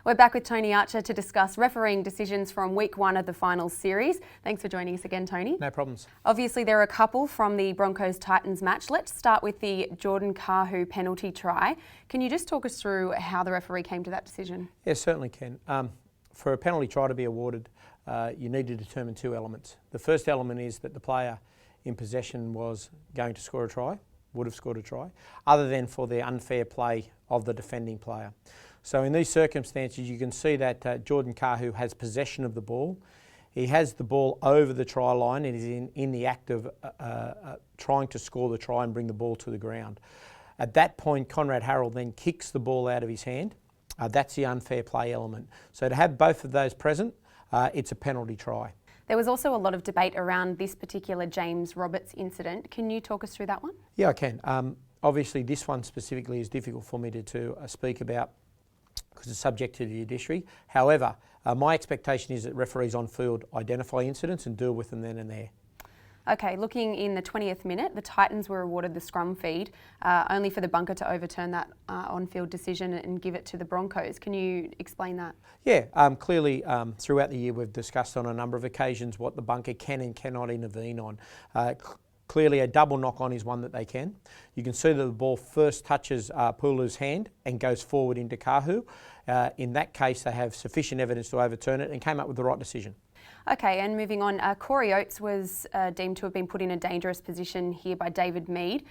We're back with Tony Archer to discuss refereeing decisions from week 1 of the finals series. Thanks for joining us again, Tony. No problems. Obviously, there are a couple from the Broncos-Titans match. Let's start with the Jordan Kahu penalty try. Can you just talk us through how the referee came to that decision? Yes, certainly can. For a penalty try to be awarded, you need to determine 2 elements. The first element is that the player in possession was going to score a try, would have scored a try, other than for the unfair play of the defending player. So in these circumstances, you can see that Jordan Kahu has possession of the ball. He has the ball over the try line and is in the act of trying to score the try and bring the ball to the ground. At that point, Conrad Harrell then kicks the ball out of his hand. That's the unfair play element. So to have both of those present, it's a penalty try. There was also a lot of debate around this particular James Roberts incident. Can you talk us through that one? Yeah, I can. Obviously, this one specifically is difficult for me to speak about because it's subject to the judiciary. However, my expectation is that referees on field identify incidents and deal with them then and there. Okay, looking in the 20th minute, the Titans were awarded the scrum feed, only for the bunker to overturn that on-field decision and give it to the Broncos. Can you explain that? Yeah, clearly throughout the year we've discussed on a number of occasions what the bunker can and cannot intervene on. Clearly a double knock-on is one that they can. You can see that the ball first touches Pulu's hand and goes forward into Kahu. In that case, they have sufficient evidence to overturn it and came up with the right decision. Okay, and moving on, Corey Oates was deemed to have been put in a dangerous position here by David Mead.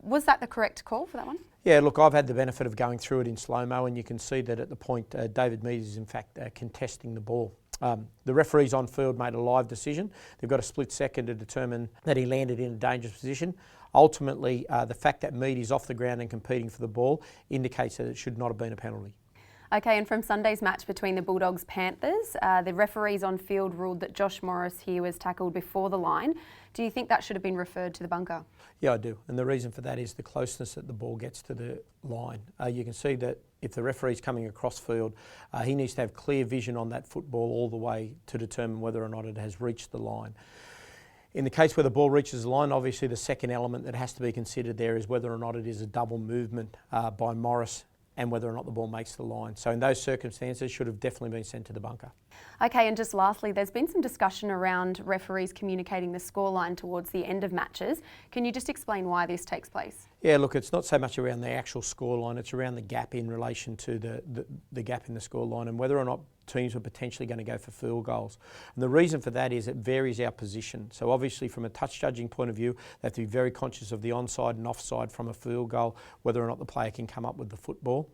Was that the correct call for that one? Yeah, look, I've had the benefit of going through it in slow-mo, and you can see that at the point David Mead is in fact contesting the ball. The referees on field made a live decision. They've got a split second to determine that he landed in a dangerous position. Ultimately, the fact that Mead is off the ground and competing for the ball indicates that it should not have been a penalty. Okay, and from Sunday's match between the Bulldogs-Panthers, the referees on field ruled that Josh Morris here was tackled before the line. Do you think that should have been referred to the bunker? Yeah, I do. And the reason for that is the closeness that the ball gets to the line. You can see that if the referee's coming across field, he needs to have clear vision on that football all the way to determine whether or not it has reached the line. In the case where the ball reaches the line, obviously the second element that has to be considered there is whether or not it is a double movement by Morris and whether or not the ball makes the line. So in those circumstances, should have definitely been sent to the bunker. Okay, and just lastly, there's been some discussion around referees communicating the scoreline towards the end of matches. Can you just explain why this takes place? Yeah, look, it's not so much around the actual scoreline, it's around the gap in relation to the gap in the scoreline and whether or not teams were potentially going to go for field goals. And the reason for that is it varies our position. So obviously from a touch judging point of view, they have to be very conscious of the onside and offside from a field goal, whether or not the player can come up with the football,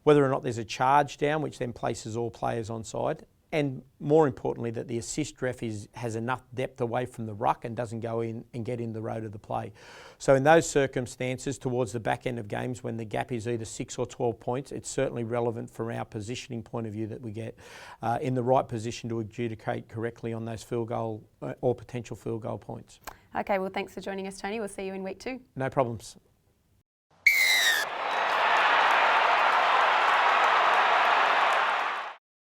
whether or not there's a charge down, which then places all players onside, and more importantly that the assist ref has enough depth away from the ruck and doesn't go in and get in the road of the play. So in those circumstances, towards the back end of games when the gap is either 6 or 12 points, it's certainly relevant from our positioning point of view that we get in the right position to adjudicate correctly on those field goal or potential field goal points. Okay, well thanks for joining us, Tony. We'll see you in week 2. No problems.